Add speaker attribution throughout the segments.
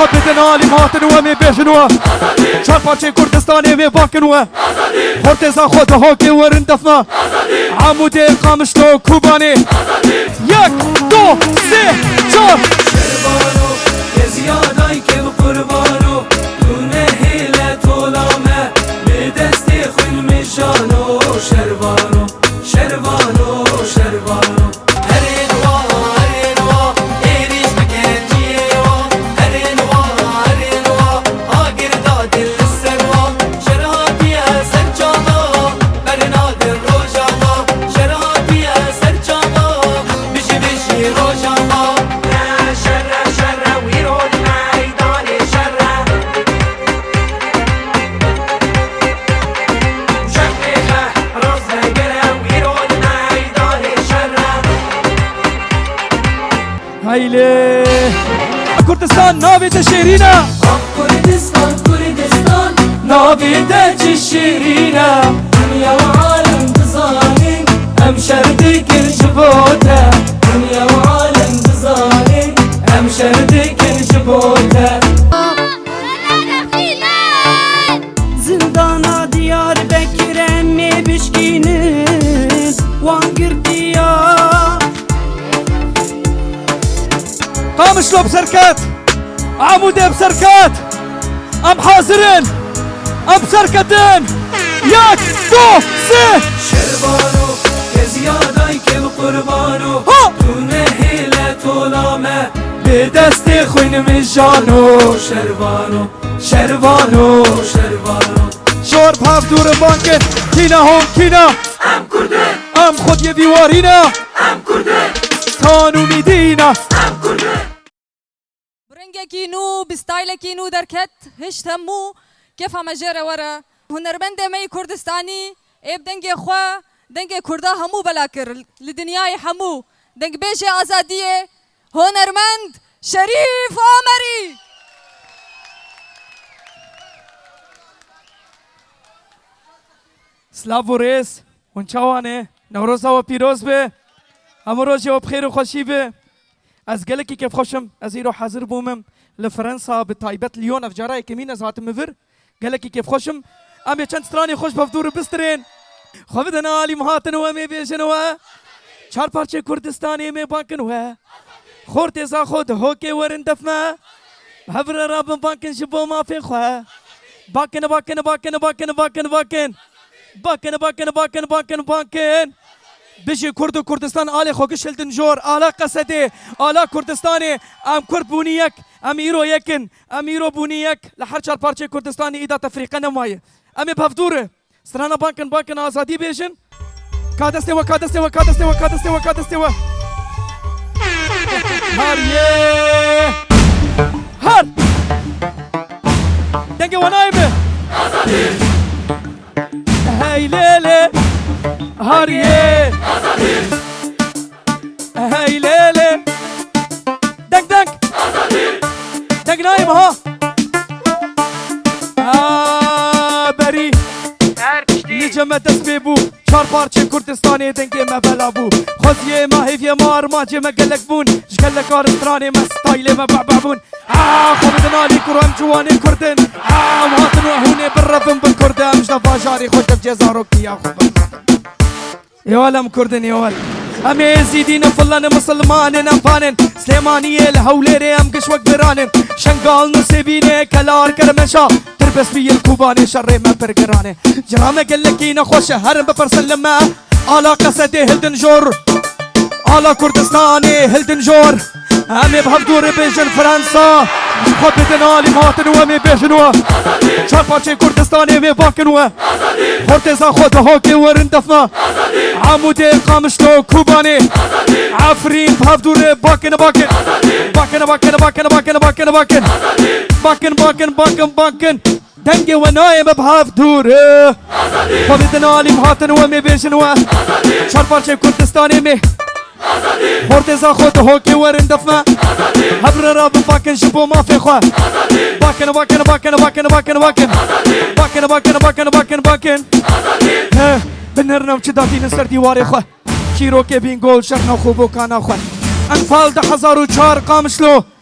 Speaker 1: خود بدنالی ماتن و می بیشنوا چار پارچه کردستانی می باکنوا خورتزا خود هاکی ورن دفنا عمود قامشلو کوبانی یک دو سه چار
Speaker 2: شربانو که زیادای که بقربانو دونه هیله طولامه به دستی خون میشانو شربانو شربانو شربانو
Speaker 1: هایله کردستان ناویت شیرینه
Speaker 2: کردستان کردستان
Speaker 1: ناویت شیرینه
Speaker 2: دنیا و عالم بزانین ام شردی کرجبوته دنیا و عالم بزانین ام شردی کرجبوته زندانا دیار بکرم می بشکینن وان گردیا
Speaker 1: قامشلو بسركات عمودي بسركات ام حاضرين ام بسركتين ياك دو سه
Speaker 2: شربانو که زیادای که بقربانو دونه هیله طولامه به دست خوین میشانو شربانو شربانو شربانو
Speaker 1: شور بهاف دور بانكن كينا هون كينا
Speaker 2: ام کردن
Speaker 1: ام خود يديوارينا
Speaker 2: ام کردن
Speaker 1: تانو ميدينا
Speaker 2: ام کردن
Speaker 3: برنگکی نو بستایلکی نو درکت هشت همو کیف همه جره وره هنرمند می کردستانی ایب دنگ خواه دنگ کرده همو بلا کر لدنیای همو دنگ بیش آزادیه هنرمند شریف آمری
Speaker 1: سلاو ريس ونچاوانه نوروزا و پیروز به همه روز و بخیر و خوشی به از گلکی که خوشم از ایرو حاضر بومم لفرنسا بتایبت لیون افجارای کمین از هاتم مفر گلکی که خوشم ام چند سترانی خوش بفدور بسترین خوابدن علی مهاتن و می بیشن و چار پارچه کردستانی می بانکن و خورت ازا خود هوکی ورن دفنا هفر رابن بانکن شبو ما فی خواه باکن باکن باکن باکن باکن باکن باکن باکن باکن باکن باکن بشي كردو كردستان آلي خوكش هلتن جور آلا قصدي آلا كردستاني ام كرد بونيك ام ايرو يكن ام ايرو بونيك لحر شار بارچه كردستاني ايدا تفريقا نمايه امي بهفدوره سرانا بانكن بانكن آزادي بيشن كادستوا كادستوا كادستوا كادستوا كادستوا هار يه هار دنگي ونايمه
Speaker 2: آزادی
Speaker 1: هاي ليلة هاريه
Speaker 2: آزادی
Speaker 1: هاي ليلة دنگ دنگ
Speaker 2: آزادی
Speaker 1: دنگ نايم ها بري نجمة دسبي بو چار پارچه کردستانی دنگی مبلا بو خوزیه ما هیفیه ما ارمانجه ما گلک بون شگلک آرسترانی ما ستایله ما بعبعبون خوبدن آلی کرم جوانی کردن مهاتن و هونه بررفن بالکرده مجنفا جاری خود بجزارو کیا خوبن يوالم كردن يوال ام يزيدين فلان مسلمان امبانن سليمانية الهوليري ام قشوك برانن شنقال نسيبيني كلار كرمشا تربس بي الكوباني شري ما برقراني جرامة قلكينا خوش هرم بفرسن لما آلا قصدي هلدن جور آلا كردستاني هلدن جور امي بهفدور بيجن فرنسا خود بدن آلي ماتن وامي بيجنوا چار پارچه کردستانی می باکنوا خورتزا خود هاکی ورن دفنا عمود قامشلو کوبانی عفرین بهفدور باکن باکن باکن باکن باکن باکن باکن باکن باکن باکن باکن باکن دنگی و نایم بهفدور خود بدن آلي ماتن وامي بيجنوا چار پارچه کردستانی می خورتزا خود هاکی ورن دفنا هبر راب باکن شبو ما في خواه باكن باكن باكن باكن باكن باكن باكن باكن باكن باكن باكن بنرنا وشداتين سر ديواري خواه شيروكي بين جول شرنا خوبو كان خواه انفال 1004 قامشلو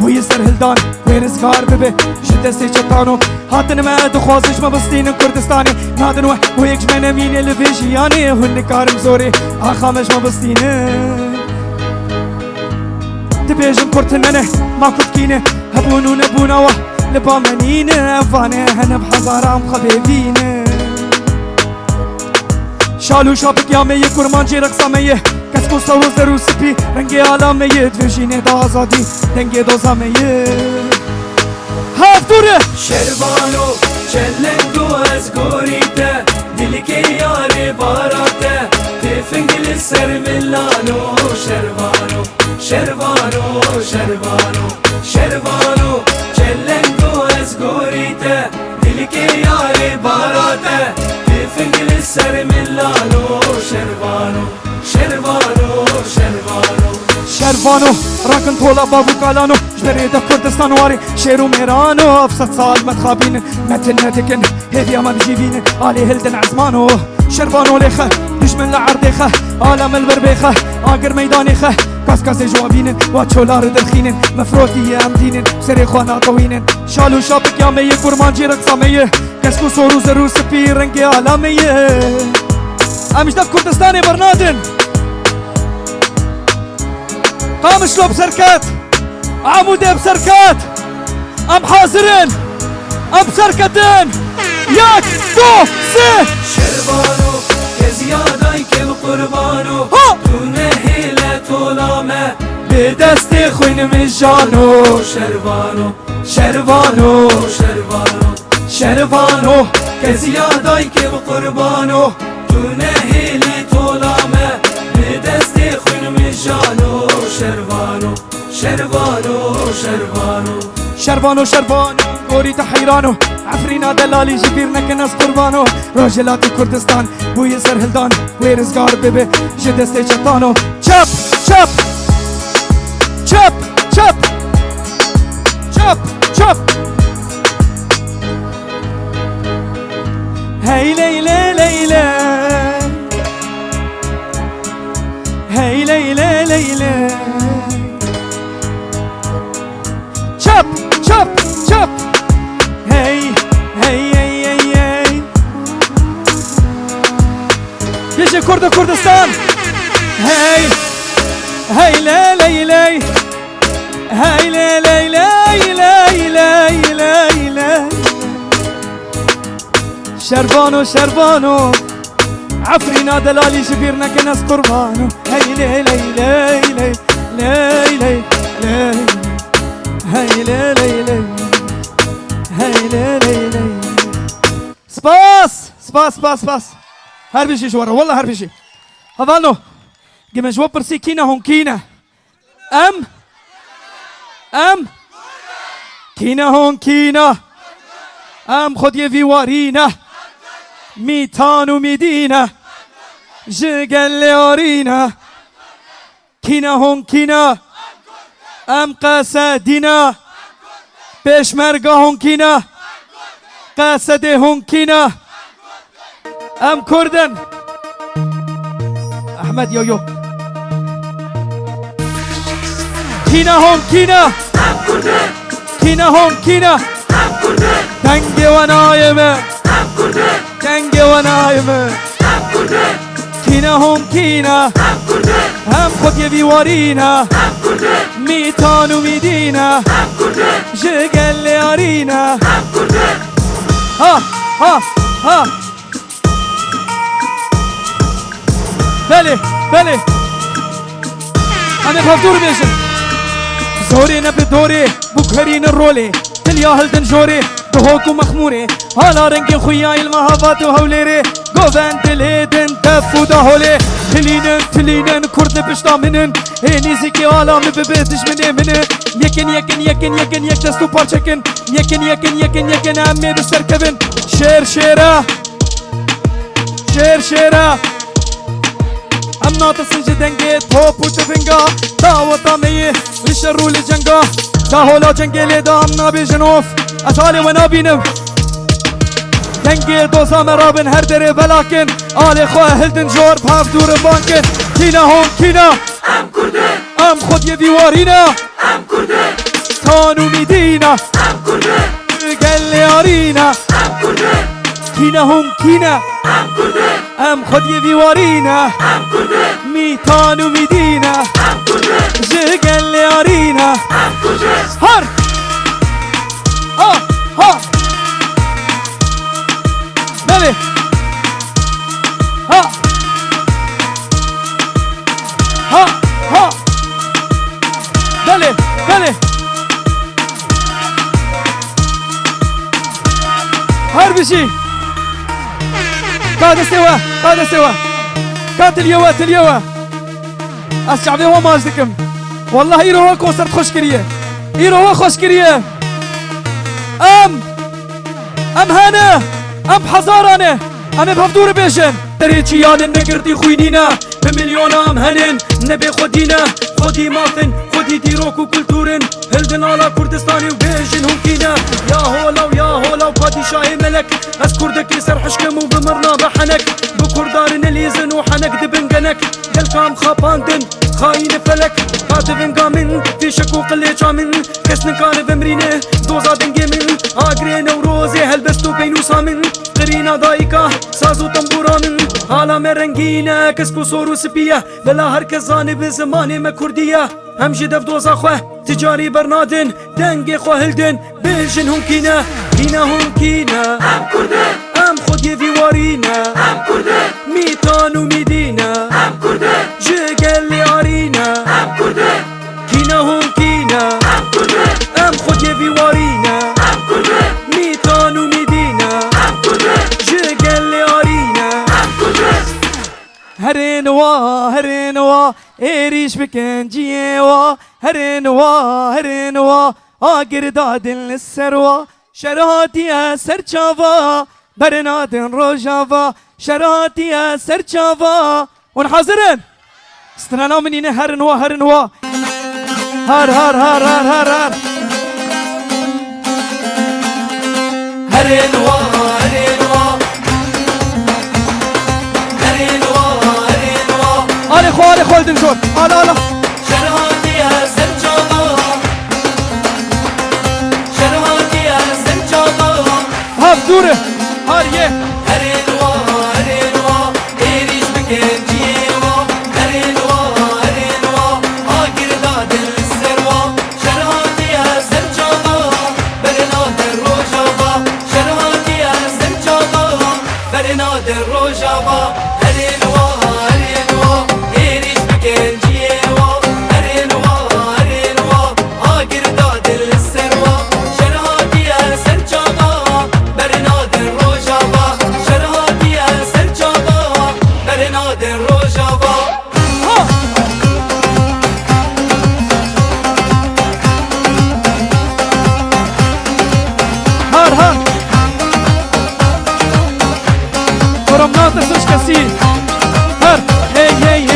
Speaker 1: بوی سر هلدان وی رزگار ببه جدستی چطانو هاتن ما دخوازش ما بستین کردستانی نادن و یک جمعه مینه لفیجیانی هنی کارم زوری آخامش ما بستینه دبیجم کرتننه ما کتکینه هبونو نبوناوه لبا منینه افانه هنب حزارام خبیبینه شالو شابک یامه کرمانجی رقصامه کسکو سوز درو سپی رنگ عالمه دوشینه دا آزادی دنگ دوزامه هاف دوره
Speaker 2: شروانو چلنگو از گوریته دلی که یار باراته تفنگل سر ملانو شروانو شروانو شروانو شروانو چلنگو از گوریته دلی که یار باراته تفنگل سر ملانو شروانو شروانو شروانو
Speaker 1: شروانو راکن طولا بابو کالانو جبری دا کردستان واری شیرو میرانو افسد سال متخابین متن نتکن هیدی اما بجیبین آلی هلدن عزمانو شروانو لیخه دشمن لعردیخه عالم البربیخه آگر میدانیخه کاس کاس جوابینن و چولار درخینن مفروتی امدینن سری خوانا طوینن شالو شابک یامه کرمانجی رقصامه کسکو سورو زرو سپی رنگ عالمه امشدف کردستان برنادن قامش لو بسركات عمودي بسركات ام حاضرين ام بسركتين ياك دو سي
Speaker 2: شروانو كزياداي كم قربانو دونه هيلة طولامه
Speaker 1: بدستي خوين من جانو
Speaker 2: شروانو
Speaker 1: شروانو
Speaker 2: شروانو
Speaker 1: شروانو
Speaker 2: كزياداي كم قربانو دونه هيلة طولامه بدستي خوين من جانو شروانو شروانو شروانو
Speaker 1: شروانو شروانو گوری تا حیرانو عفرینا دلالی جبیر نکن از قربانو راجلات کردستان بوی سر هلدان وی رزگار ببه جدسته چطانو چپ چپ چپ چپ چپ چپ هی لیله لیله هی لیله لیله چپ چپ چپ هی هی هی هی هی یه کردستان هی هی لی لی لی هی لی لی لی لی لی لی لی شروانو شروانو عفرینا دلالی جبیر نکن از قربانو هی لی لی لی لی لی لی لی هی لی لی لی هی لی لی لی سپاس سپاس سپاس سپاس هر بشي شوارا والله هر بشي هذانو قم جواب برسي كينا هون كينا ام كينا هون كينا ام خد يفي وارينا ميتان ومدينة جيجل ليورينا كينا هون كينا ام قاسدينا بيشمرقة هون كينا قاسدي هون كينا ام كردن احمد يو كينا هون كينا كينا هون كينا دنگي ونايمه دنگي ونايمه كينا هون كينا هم خود يبي وارينا ميتان ومدينة جيجل ليارينا ها ها ها بله بله انا بفدور بيشن زوري نبدوري بكرين الرولي تليا هلدن جوري دهوكو مخموري هالا رنگين خوياي المهافات وهوليري قوفان تليدن تفو دهولي تلينن كرد بشتا منن هيني زيكي آلا مببتش منه يكن دستو پارچكن يكن امي بسر كبن شيرا ام ناطسن جدنگي توب وتفنگا داوطا ميه ويشرو لجنگا دا هولا جنگي لدا ام نابي جنوف اتالي ونابينم دنگي دوزا مرابن هر دره بلاكن آلي خواه هلدن جور بهاف دور بانكن كينا هون كينا
Speaker 2: ام كرده
Speaker 1: ام خود يبي وارينا
Speaker 2: ام كرده
Speaker 1: میتان و میدینا گل یارینا کینه هم کینه ام خود یه ویوارینا میتان و میدینا گل یارینا هر ها ها بله ها ها ها بله بله هر بشي قاعد سوا قاعد سوا كانت اليوم الشعبي هو ماجدكم والله يروح كونسرت خوشكريه يروح خوشكريه ام هنا ام حزارانه ام بهفدور بيشن تريتشيان نقردي خوينينا بمليون ام هنن نبي خدينا خدي مافن خدي ديروك وكلتورن هلدن على كردستاني وبيجن هم كينا يا هولا وبادي شاهي ملك اس كردك يسر حشكم وبمرنا بحنك بكردارن اليزن وحنك دبنجنك يلكام خاباندن خاين فلك قاتبن قامن في شكوك اللي جامن كسن كان بمرينه دوزا دنجي من اغرين وروزي هلبستو بينو سامن قرينا دايكا سازو تنبورا من حالا مرنگينه كسكو سورو سبيه بلا هركز زانب زماني ما كرديه هم جدف دوزا خواه تجاري برنادن دنگي خواه هلدن بيجن هم كينا هم كينا هم كرده هم خود يفيوارينا هم كرده ميتان وميدينا هم كرده جيگل يارينا هم كرده كينا هم كرده هم خود يفيوارينا هم كرده ميتان وميدينا هم كرده جيگل يارينا هم كرده هرنوا ايريش بكن جيوا هرنوا آگرداد السروا شراتي سرچاوا برنادن روجاوا شراتي سرچاوا ونحاضرن استنانا منين هرنوا هر هرنوا آله خو دنجور آله
Speaker 2: شراتي سرچاوا
Speaker 1: هاف دوره هاريه
Speaker 2: هرنوا ايريش بكن جيوا هرنوا آگرداد السروا شراتي سرچاوا برنادر روجاوا شراتي سرچاوا برنادر روجاوا هرنوا ايريش بكن جيوا هرنوا آگرداد السروا شراتي سرچاوا برنادر روجاوا شراتي سرچاوا برنادر روجاوا
Speaker 1: هار برام ناتسش کسی هر هی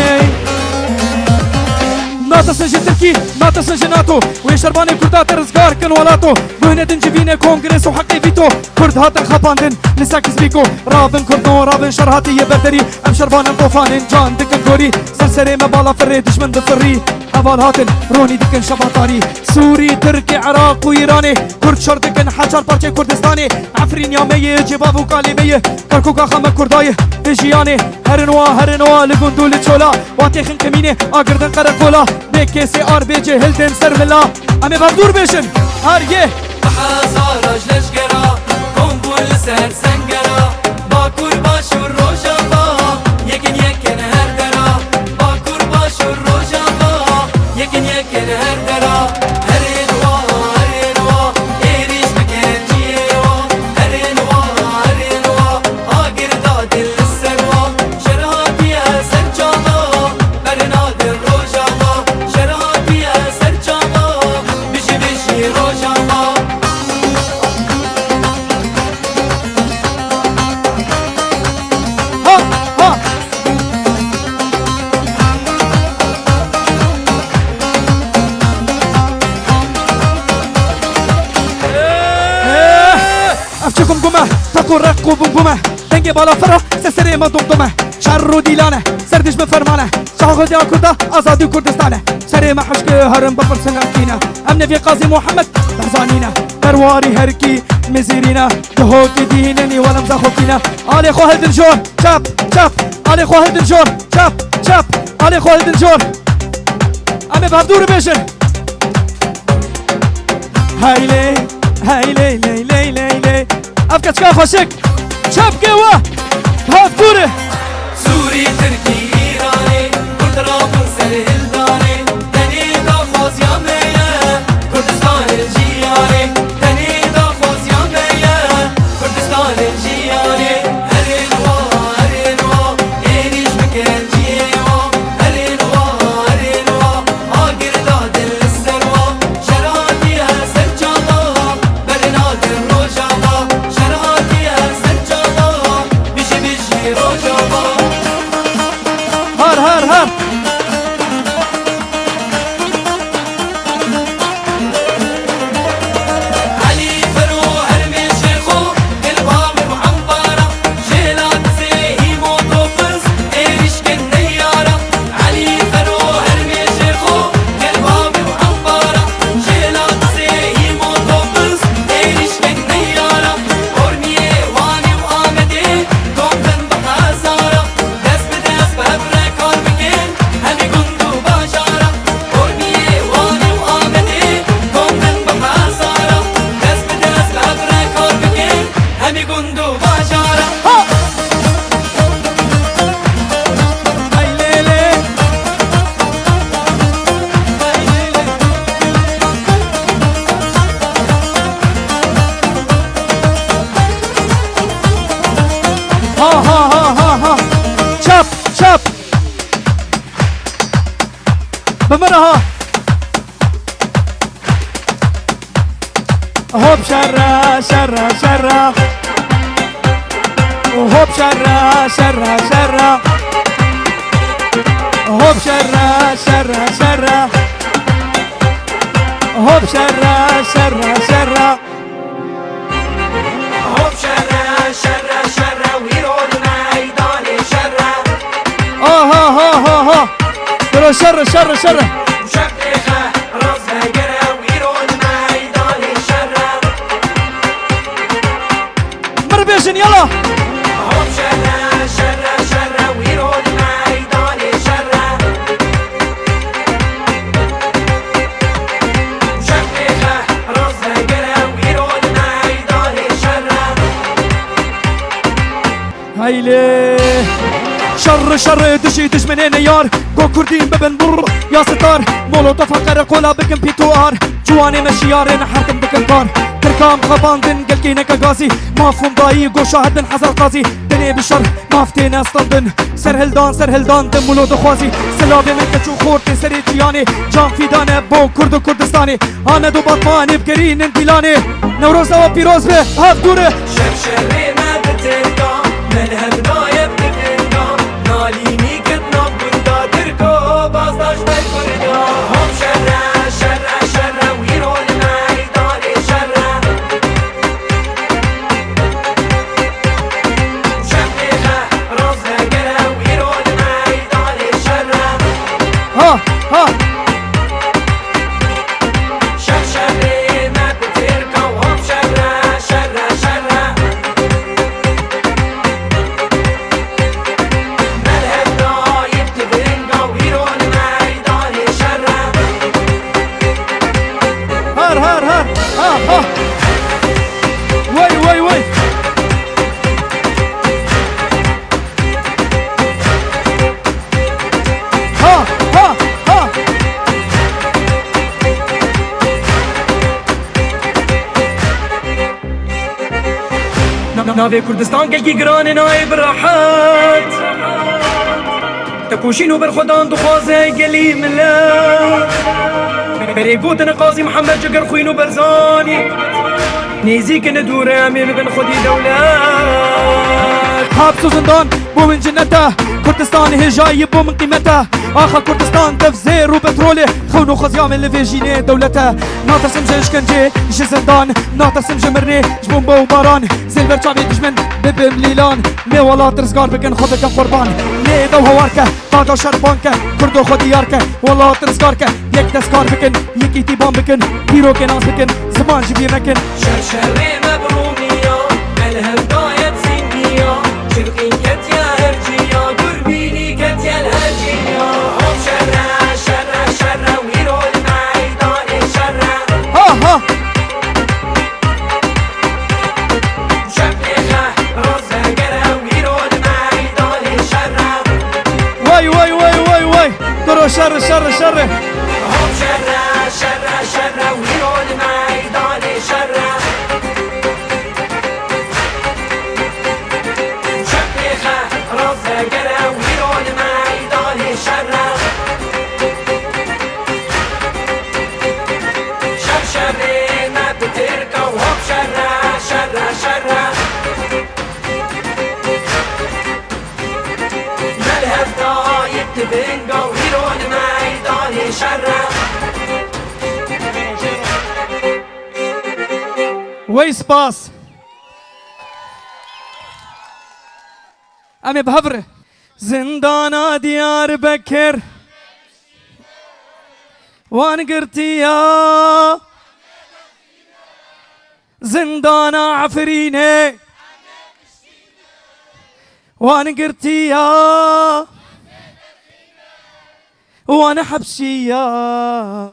Speaker 1: ناتسش تركي ناتسش ناتو ويشرباني كردات رزقار كن ولاتو بهنا دنجبينه كونغرس وحقي فيتو كرد هاتن خاباندن لساكس بيكو رابن كردون رابن شرهاتي يبردري ام شربانن طوفانن جان دكن كوري سرسري ما بالا فري دشمن دفري هوال هاتن روني دكن شباطاري سوري تركي عراق وإيراني كرد شردكن حجر بارچه كردستاني عفرين يامي جباب وكاليمي كركوكا خم كرداي بجياني هرنوا لگندو لچولا واتي خن كمينه آگردن قرقولا بكسي آر بيجي هلدن سرملا امي بردور بيشن هاريه
Speaker 2: حزارج لشگرا كومبول سر سنگرا باكور باشور روجاوا يكن هر درا باكور باشور روجاوا يكن هر درا هرنوا ايريش بكن جيوا هرنوا آگرداد السروا شراتي سرچاوا برنادر روجاوا شراتي سرچاوا بيجي روجاوا
Speaker 1: ها افشكم قمه تقول رقوا بنقمه دنگي بالا فرح سسري ما دمدمه شر و دیلانه سردش بفرمانه شاخد یا کرده آزادی کردستانه سري ما حشك هرم بفر سناكينا امن في قاضي محمد بحزانينا ترواري هركي مزيرينا دهوك دينني ولا مزاخوكينا علي خو هلد الجور شاب شاب علي خو هلد الجور شاب شاب علي خو هلد الجور امي بهدور بيشن هايلي هايلي لي لي لي لي افكا تشكا خوشك شاب قوة بهدور
Speaker 2: سوري تركي إيراني كل طرابلس سرهلداني تاني دافوز يا ميا كردستان الجياني تاني دافوز يا ميا كردستان الجياني هرينوا هرينوا إيريش مكان جيوا هرينوا هرينوا آقر دادل السروا شراتيها سرجاوا برنادر روجاوا شراتيها سرجاوا بيجي بيجي روجاوا
Speaker 1: هار هار هار
Speaker 2: علي فرو هرمي شيخو الباب محمبارة جيلات زي موتوفز ايش كالنيارة علي فرو هرمي شيخو الباب محمبارة جيلات زي موتوفز ايش كالنيارة هرمية واني وآمدي كومبن بخزارة دس بدس بهبرة كاربكين همي قندو باشارة هرمية واني وآمدي كومبن بخزارة دس بدس بهبرة كاربكين همي قندو باشارة
Speaker 1: هايلي ها ها ها ها ها شاب شاب بمرها هوب شرا شرا شرا وهوب شرا شرا شرا هوب شرا شرا شرا هوب شرا شرا شرا
Speaker 2: هوب شرا شرا شرا ويرون ميدان شرا
Speaker 1: ها ها ها ها ترى شر شر شر
Speaker 2: مشبخة راسها قرا ويرون ميدان شرا
Speaker 1: مر بيشن يلا
Speaker 2: هوب شرا شرا شرا ويرون ميدان شرا مشبخة راسها قرا ويرون ميدان شرا
Speaker 1: هايلي شر شر دشي دش منين يار جو كردين ببن بر يا ستار مولوتوف حقر قولا بكم بيتوار جواني مشيار نحركم بكم كار تركام خباندن قلقينا كغازي مافهم ضايي جو شاهدن حزر قاضي دني بشر مافتين استندن سر هلدان دم مولود خوازي سلابي من كچو خورتي سري جياني جان فيدانه بو كرد كردستاني انا دو بطماني بقرين انتلاني نوروز او بيروز به هاف دوره
Speaker 2: شرشري ما بتلقى ملها بداية بتلقى ناليني كتنا بندا تركو بازداش بالفردا هم شرا شرا شرا ويرون ميدان شرا مشبخة راسها قرا ويرون ميدان شرا
Speaker 1: ها ها
Speaker 2: شرشري ما بتلقى وهم شرا شرا شرا ملها بداية بتلقى ويرون ميدان شرا
Speaker 1: هار هار هار ها ها وي وي وي ها ها ها
Speaker 2: ناوی کردستان گلگی گران نایب راحت تکوشین و بر خودان دخوازه گلی ملت بری گوتن قاضی محمد جگر خوین و برزانی نیزی که ندوره امی ببن خودی دولت
Speaker 1: حبس وزندان بو من جنته كردستان هي جاي بو من قيمته اخا كردستان تفزير وبترولي خونو خزيام اللي في جيني دولته ناطر سمجه اشكنجي جي زندان ناطر سمجه مرني جبون بو باران سيلفر شعبي دجمن ببم ليلان مي ولا ترزقار بكن خدك قربان لي دو هواركه طاقه شربانكه كردو خدياركه ولا ترزقاركه يك دسكار بكن يكي تيبان بكن هيرو كناس بكن زمان جبي مكن
Speaker 2: شرشري مبرومية بالهداية سنية شرقين كتيا هرجية قربيني كتيا الهرجية هم شرع شرع شرع ويرو الميدان شرع
Speaker 1: ها
Speaker 2: شبلخة رزة قرا ويرو الميدان شرع
Speaker 1: واي واي واي واي واي كرو شر شر شر
Speaker 2: هم شرع شرع شرع ويرو الميدان شرع شبلخة رزة قرا ويرو الميدان شرع شرشري ما بتركة وهم شرع شرع شرع مالها الضايب تبنقى ويرو الميدان شرع
Speaker 1: وي سباس امي بهفره زندانا ديار بكر وان قرتيا زندانا عفريني وان قرتيا وانا حبشيا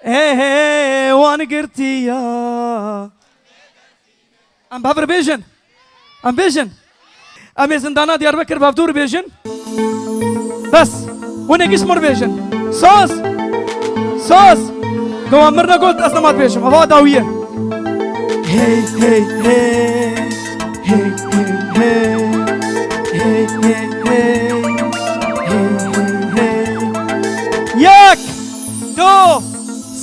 Speaker 1: ايه وانا قرتيا ام بهفر بيجن ام بيجن امي زندانا ديار بكر بهفدور بيجن بس وانا قسمر بيجن صوص صوص قوامرنا قلت اصلا ما تبيشم افا داوية هي هي هي هي هي هي هي هي يك دو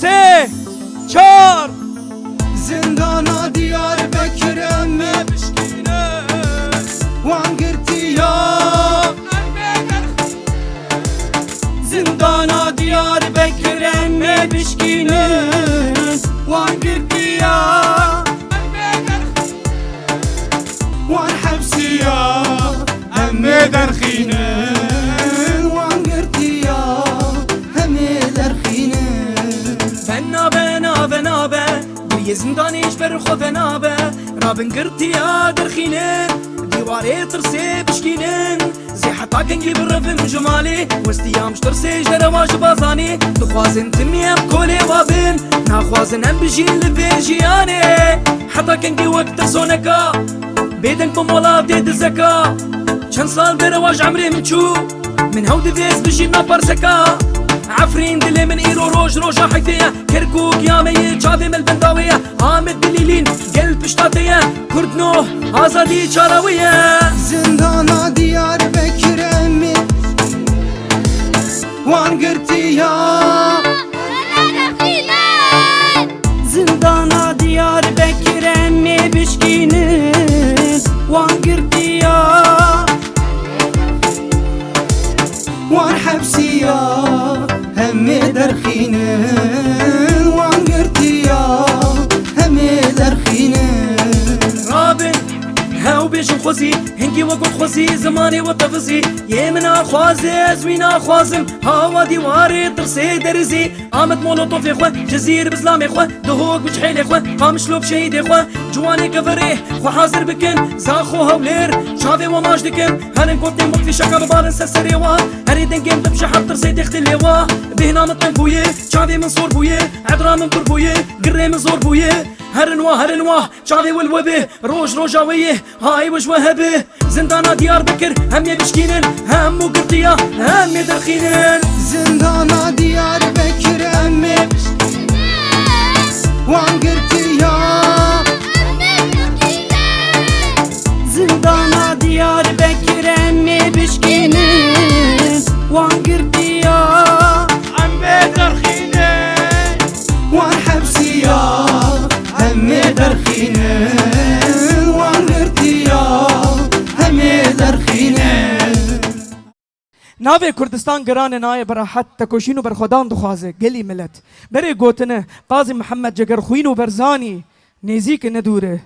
Speaker 1: سه چار
Speaker 4: زندانا ديار بكر امي بشكينه وان قرتيا زندانا ديار بكر امي بشكينه وان قرتيا وان حبسيا امي درخينه وان قرتيا امي درخينه
Speaker 2: فنابه بوی زندانیش برخو فنابه رابن قرتيا درخينن دیواره ترسي بشكينن زي حتى كنجي بالرفم جمالي واستيام شترسي جرواش بازاني دخوازن تميم كولي وابن ناخوازن ام بجين لفيجياني حتى كنجي وقت ترسونكا بيدن بمولا بديد الزكا چند سال برواج عمري منشو من هود فيز بجين نابرسكا عفرين دلي من ايرو روج روجا حيثية كركوك يامية جافي من البنداوية عامد بليلين قلب بشتاتية كرد نوح آزادي شاراوية
Speaker 4: زندانا ديار بكر امي وان قرتيا زندانا ديار بكر امي بشكينه وان قرتيا وان حبسيا همي درخينن وان قرتيا همي درخينن
Speaker 2: رابن هاو بيشن خوزي هنجي وقت خوزي زماني وطفزي يمنا خوازي زوينا خوازم هوا ديواري ترسي درزي آمد مولوتوف يخوة جزير بسلام يخوة دهوك بجحيل يخوة قامشلوب شهيد يخوة جواني كفريه خو حاضر بكن زاخو هولير شافي وماش دكن هرن كوتي مقفي شكا ببارن سسري واه هري دنجين بمشي حب ترسي تختلي واه بهنا مطن بويه شافي من صور بويه عدرا من بربويه قري من زور بويه هرن واه شافي والوبه روج روجاويه هاي وش وهبه زندانا ديار بكر هم يبشكينن هم وقرطيا هم يدرخينن
Speaker 4: زندانا ديار بكر امي وان قرتيا زندانا ديار بكر امي بشكينه وان قرتيا
Speaker 1: امي درخينن
Speaker 4: وان حبسيا همي درخينن وان قرتيا
Speaker 1: ناوی کردستان گران نای براحت تکوشین و بر خدان دخوازه گلی ملت بری گوتنه قاضی محمد جگر خوین و برزانی نیزیک ندوره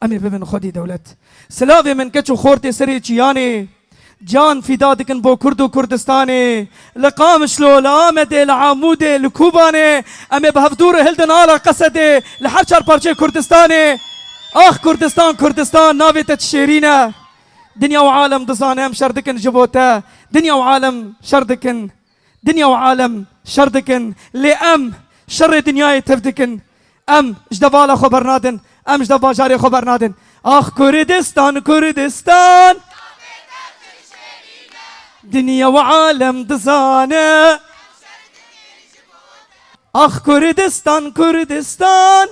Speaker 1: امی ببن خودی دولت سلاوی من کچو خورتی سری چیانی جان فدا دکن بو کرد و کردستانی لقامش لو لآمد لعامود لکوبانی امی بهفدور هلدن آلا قصده لحر چار پارچه کردستانی آخ کردستان کردستان ناوی تشیرینه دنيا وعالم دزانهم شردكن جبوتا دنيا وعالم شردكن دنيا وعالم شردكن لأم شر دنياي تفدكن أم جدبالا خبرنادن أم جدبا جاري خبرنادن آخ كردستان كردستان دنيا وعالم دزانه آخ كردستان كردستان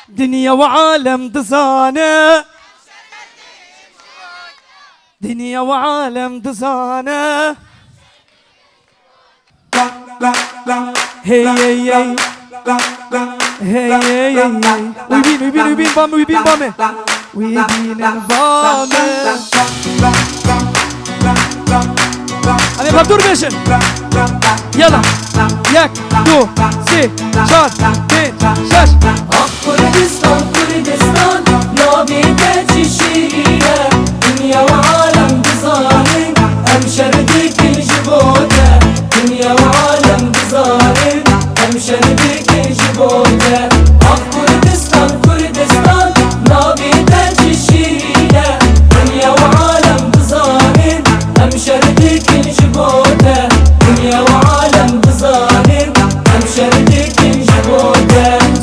Speaker 1: دنيا وعالم دزانه دنيا وعالم دزانه هي هي هي هي ويبين بامي ويبين بامي ويبين البامي أنا بابدور بيشن يلا يك دو سي شار بين شاش
Speaker 2: كردستان كردستان ناوی تجی شیرینه دنیا و عالم بزارن ام شردك الجبوته دنیا و عالم بزارن ام شردك الجبوته كردستان كردستان ناوی تجی شیرینه دنیا و عالم بزارن ام شردك الجبوته دنیا و عالم بزارن ام شردك الجبوته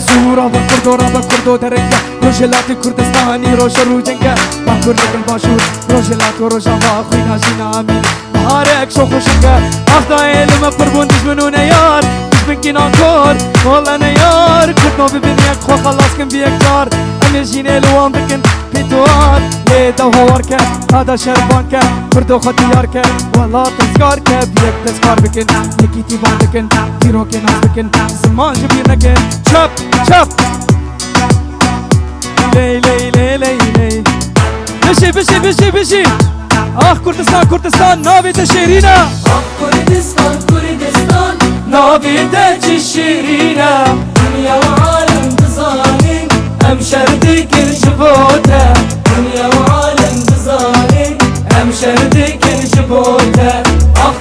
Speaker 1: زورا بكردو درنگا روجلات كردستاني روش روجنگا باكر لكن باشور روجلات وروجا باخوي ناجينا امين بهارك شو خوشنگا اخدا علم فربون دشمنون يار دشمن كينا كور والله انا يار كردو ببنيك خو خلاص كن بيك جار امي جيني لوان بكن بيتوار ليدا هوارك هذا شربانك كردو خديارك والله تذكارك بيك تذكار بكن نكيتي باندكن تيروكي ناس بكن زمان جبينكن شب شب لي لي لي لي لي بشي آخ كردستان كردستان ناوي تشيرينا
Speaker 2: كردستان كردستان
Speaker 1: ناوي تشيرينا
Speaker 2: دنيا وعالم بزانين ام شردك الجبوته دنيا وعالم بزانين ام شردك الجبوته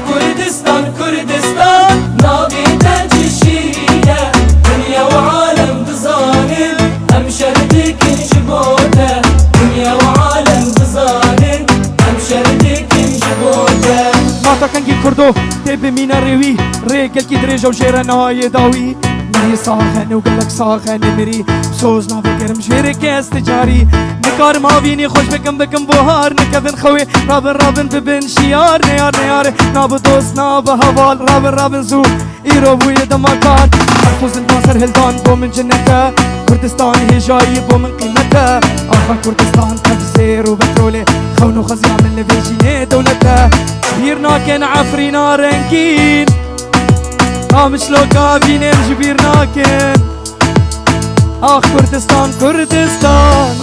Speaker 2: كردستان كردستان ناوي تشيرينا دنيا وعالم بزانين ام شردك الجبوته دنيا وعالم بزانين ام شردك الجبوته
Speaker 1: ماتا كنجي كردو تبي مينا ريوي ريقل كي دريجة وجيرا نهاية داوي مري صاخن وقلك صاخن مري سوز نافي كرم جيرك استجاري نكار ما فيني خوش بكم بوهار نكفن خوي رابن ببن شيار نيار ناب دوست ناب هوال رابن زو ايرو بوي دماكان محفوظ الناصر هلدان بو من جنته كردستان هي جاي بو من قيمته آخر كردستان تفسير وبترولي خونو خزيع من لفيجيني دولته بيرنا كان عفرينا رنكين مش لو كابين جبيرنا كان كردستان كردستان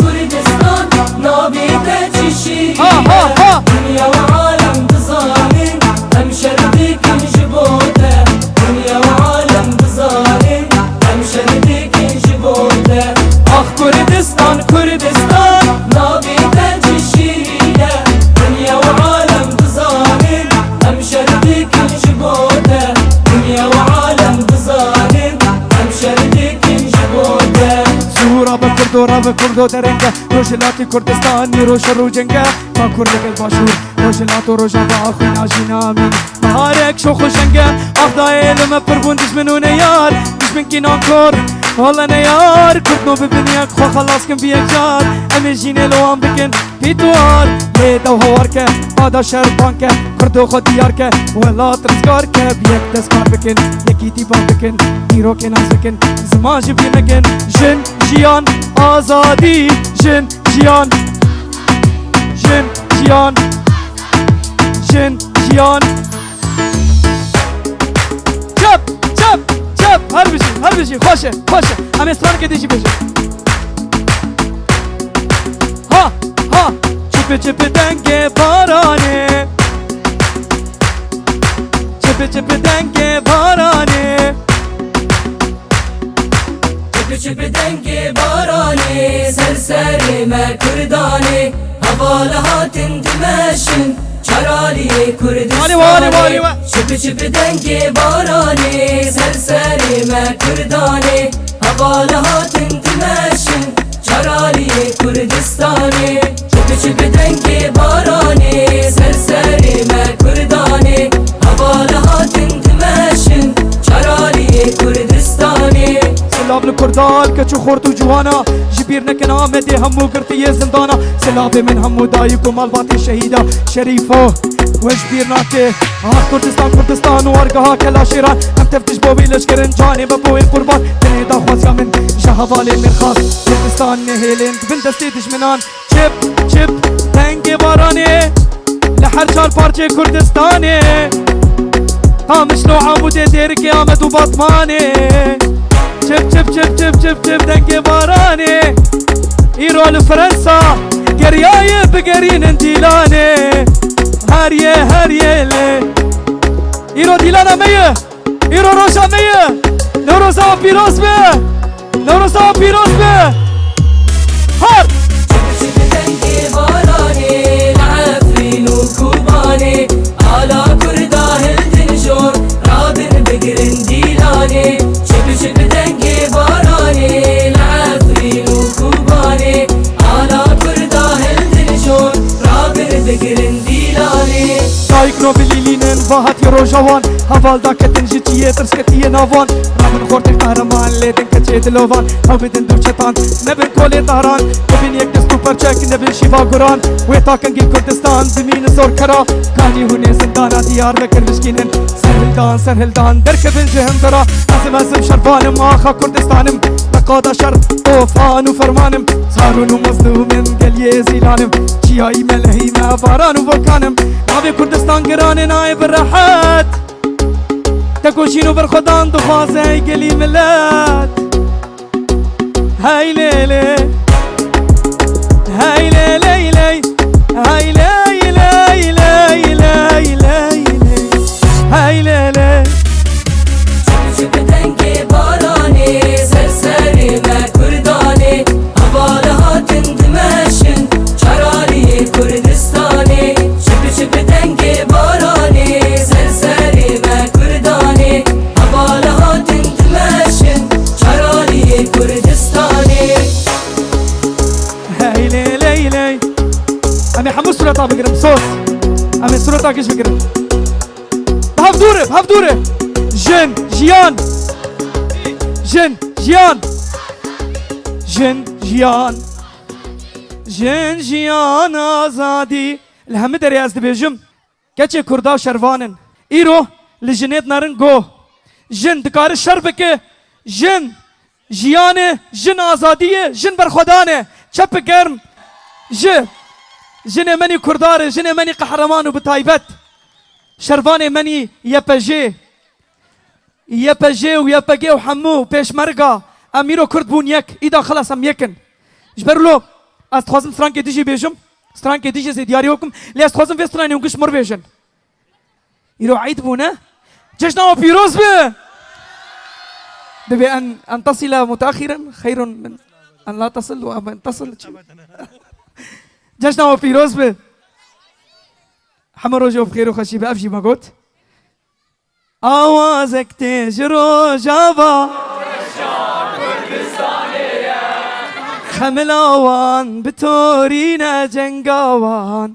Speaker 2: كردستان ناوي تجي شيرينه دنيا وعالم بزارن ام شردك الجبوته دنيا وعالم بزارن ام شردك الجبوته
Speaker 1: كردستان
Speaker 2: ناوي تجي شيرينه دنيا وعالم بزارن ام شردك الجبوته دنيا وعالم بزارن ام شردك الجبوته
Speaker 1: زورا بكردو درنگا روجلاتي كردستاني روش روجنگا باكر لك الباشور روجلاتو روجا باخوي ناجينا امين بهارك شو خوشنگا افضا علم فربون دشمنون يار دشمن كينا كور والله انا يار كردنو ببنيك خو خلاص كن بيك جار امي جيني لوان بكن بيتوار ليدا وهوارك هذا شربانك كردو خديارك والله تذكارك بيك تذكار بكن يكيتي بان بكن تيروكي ناس بكن زمان جبينكن جن جيان آزادي جن جيان چپ هر بشی خوشه ام اسپان که دیجی بشه ها چپ چپ دنگ بارانه چپ چپ دنگ بارانه
Speaker 2: چپ چپ دنگ بارانه سرسری ما کردانه هواله هاتن دمشن چرالی کردستانه چپ چپ دنگ بارانه سرسری ما کردانه هواله هاتن دمشن چرالی کردستانه چپ چپ دنگ بارانه سرسری ما کردانه هواله هاتن دمشن چرالی کردستانه
Speaker 1: سلاب الكردال كچو خورتو جوانا جبير نكن آمدي همو قرتي زندانا سلاب من همو دايكو مالباتي شهيدة شريفو وجبير ناكي كردستان كردستان وارقها كلا شيران هم تفتش بوي لشكرن جاني ببوي قربان تنيدا خواسيا من جهوالي من خاص كردستان نهيلين بن دستي دشمنان چپ چپ تنگ باراني لحر چار پارچه كردستاني قامشلو عمود دير قيامت وبطماني چپ چپ چپ چپ چپ چپ دنگ باراني ايرو لفرنسا قرياي بقرين ديلاني هاريه هاريه لي ايرو ديلانا مية ايرو روشا مية نوروسا بيروس به نوروسا بيروس به هار
Speaker 2: چپ دنگ بارانه لعفرین و کوبانه آلا کردا هلدنشور رابن بگرن دیلانه چپ دنگ بارانه لعفرین و کوبانه آلا کردا هلدنشور رابن بگرن دیلانه
Speaker 1: سايكنو بليلينن فاهت يرو جوان هفال دا كتن جيتيه ترسكتيه نافان رامن خورتك قهرمان ليدن كتشيت لوفان او بدن دوشتان نبن كولي طهران نبن يك دستو پرچك نبن شيفا قران ويتا كنگي كردستان زمين زور كرا كاني هوني زندانا ديار بكر مشكينن سرهلدان دركبن جهم درا عزم شرفانم آخا كردستانم لقادا شر طوفان وفرمانم صارون ومظلومن قليه زيلانم چياي ملهي ما باران وفولكانم ناوي كردستان قراني نايب الراحات تكوشينو برخدان دخوازي قلي ملات هاي ليلي هاي ليلي لي هاي ليلي لي لي لي هاي ليلي
Speaker 2: چپ دنگ بارانه سرسری ما کردانه هواله هاتن دمشن چرالی کردستانه چپ دنگ بارانه سرسری ما کردانه هواله هاتن دمشن چرالی کردستانه
Speaker 1: هاي ليلي لي امي حمو سورتا بقرب صوت امي سورتا كيش بقرب بهف دوره جن جيان جن جيان جن جيان جن جيان آزادي الهم دري از دبيجم كچه كردا شروانن ايرو لجنيت نارن گو جن دكار شربك جن جيان جن آزادية جن برخدانه چپ گرم جن مني كردار جن مني قهرمان وبتايبت شرفاني مني يبجي ويبجي وحمو بيش مرقا اميرو كرد بون يك ايدا خلاص ام يكن جبرلو استخوازم سترانكي ديجي بيجم سترانكي ديجي زي دياري حكم لي استخوازم في ستراني ونقش مر بيجن يرو عيد بونا جشنا وبيروز به دبي ان تصل متاخرا خير من ان لا تصل وان تصل جشنا وبيروز به حمر روجو بخير وخشي بأفجي ما قلت آوازك تجرو جابا خملاوان بتورينا جنگاوان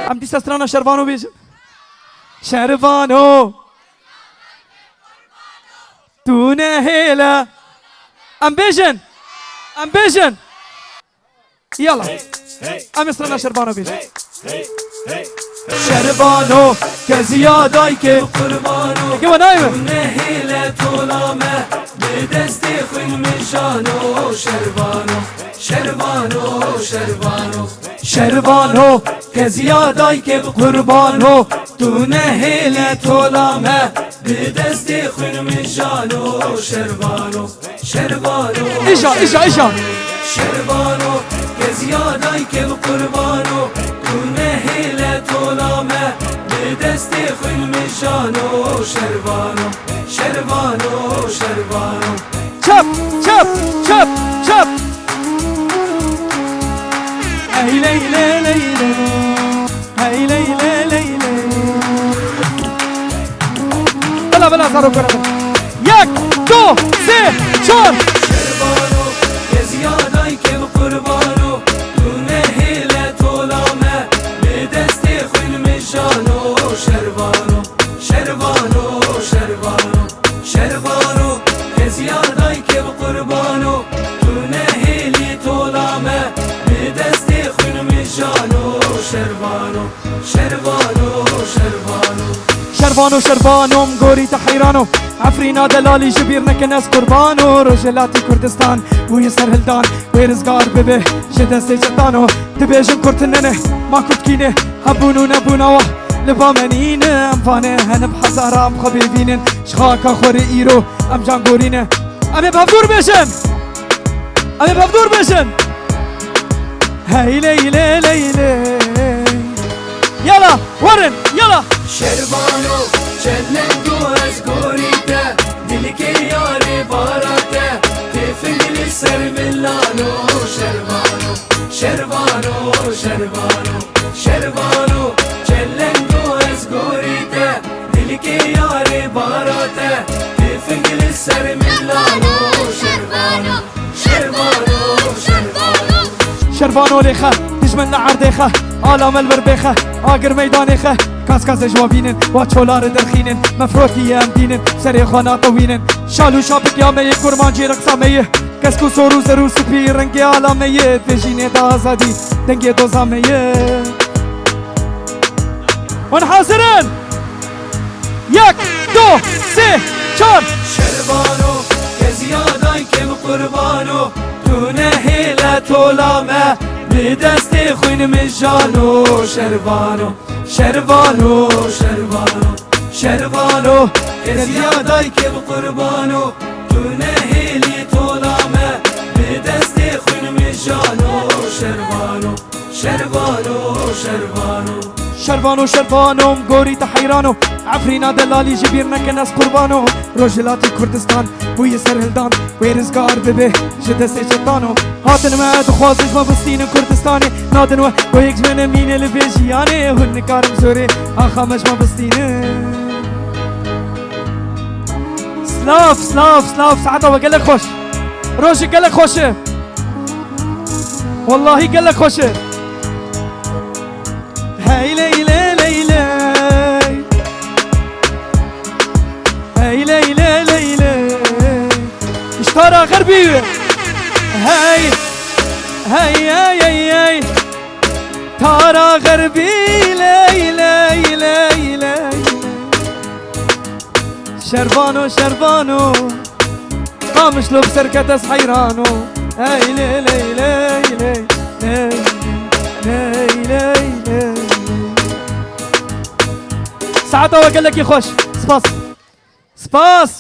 Speaker 1: عم دي سسترانا شرفانو بيجم شرفانو تونا هيلا امبيجن يلا ام سسترانا شرفانو بيجم شربانو كزياداي كي قربانو كيف نايم
Speaker 2: نهيلة طولامة بدستي خن مجانو
Speaker 1: شربانو كزياداي كي قربانو تو نهيلة طولامة
Speaker 2: بدستي خن مجانو شربانو
Speaker 1: ايشا
Speaker 2: شربانو زیادای که قربانو دونه هیله طولامه به دست خوین میشانو شروانو شروانو شروانو
Speaker 1: چپ چپ چپ چپ ای لیله لیله ای لیله لیله بلا بلا سرو کنم 1 2 3 4
Speaker 2: شروانو یه زیادای که قربانو دونه هیله طولامه به دست خوین میشانو شروانو شروانو شروانو شروانو یه زیادای که قربانو دونه هیلی طولامه به دست خوین میشانو شروانو شروانو شروانو
Speaker 1: شربانو شربانم گوری تحیرانو عفرینا دلالی جبیر نکن از قربانو رجلاتی کردستان بوی سرهلدان بوی رزگار ببه جدسته جتانو دبیجم کرتننه ما کتکینه هبونو نبوناوه لبا منینه ام فانه هنب حزارا ام خبی بینن شخاکا خوری ایرو ام جان گورینه امی بفدور بشن امی بفدور بشن هی لیله لیله يلا ورن يلا
Speaker 2: شروانو چلنگو از گوریده دلی که یاری باراته تفنگلی سر ملانو شروانو شروانو شروانو شروانو چلنگو از گوریده دلی که یاری باراته تفنگلی سر ملانو شروانو شروانو شروانو
Speaker 1: شربانو ليخه تجمل لعرديخه عالم البربيخه آگر ميدانيخه كاس كاس جوابينن واتشولار درخينن مفروتي امدينن سري خوانا طوينن شالو شابك يا مي كرمان جي رقصا مي كسكو سورو زرو سبي رنگي عالمي تجيني دا آزادي دنگي دوزا مي ونحاصرن 1 2 3 4
Speaker 2: شروانو که زیادای که قربانو دونه هیله طولامه به دست خوین میشانو شروانو شروانو شروانو شروانو که زیادای که قربانو دونه هیلی طولامه به دست خوین میشانو شروانو شروانو شروانو
Speaker 1: شربانو شربانم گوری تحیرانو عفرینا دلالی جبیر نکن از قربانو رجلاتی کردستان بوی سرهلدان بوی رزگار ببه جدسته جتانو هاتن ما دخوازش ما بستین کردستانی نادن و با یک جمن مینه لبیجیانه هن کارم زوره آخامش ما بستینه سلاف سلاف سلاف ساعتا و گلک خوش روشی گلک خوشه والله گلک خوشه هی لیله لیله هی لیله لیله اشتارا غربی هی هی هی هی تارا غربی لیله لیله شربانو شربانو قامش لو بسركة از حيرانو هي ليلي ليلي ليلي ليلي ساعتها وقال لك يخش سباس سباس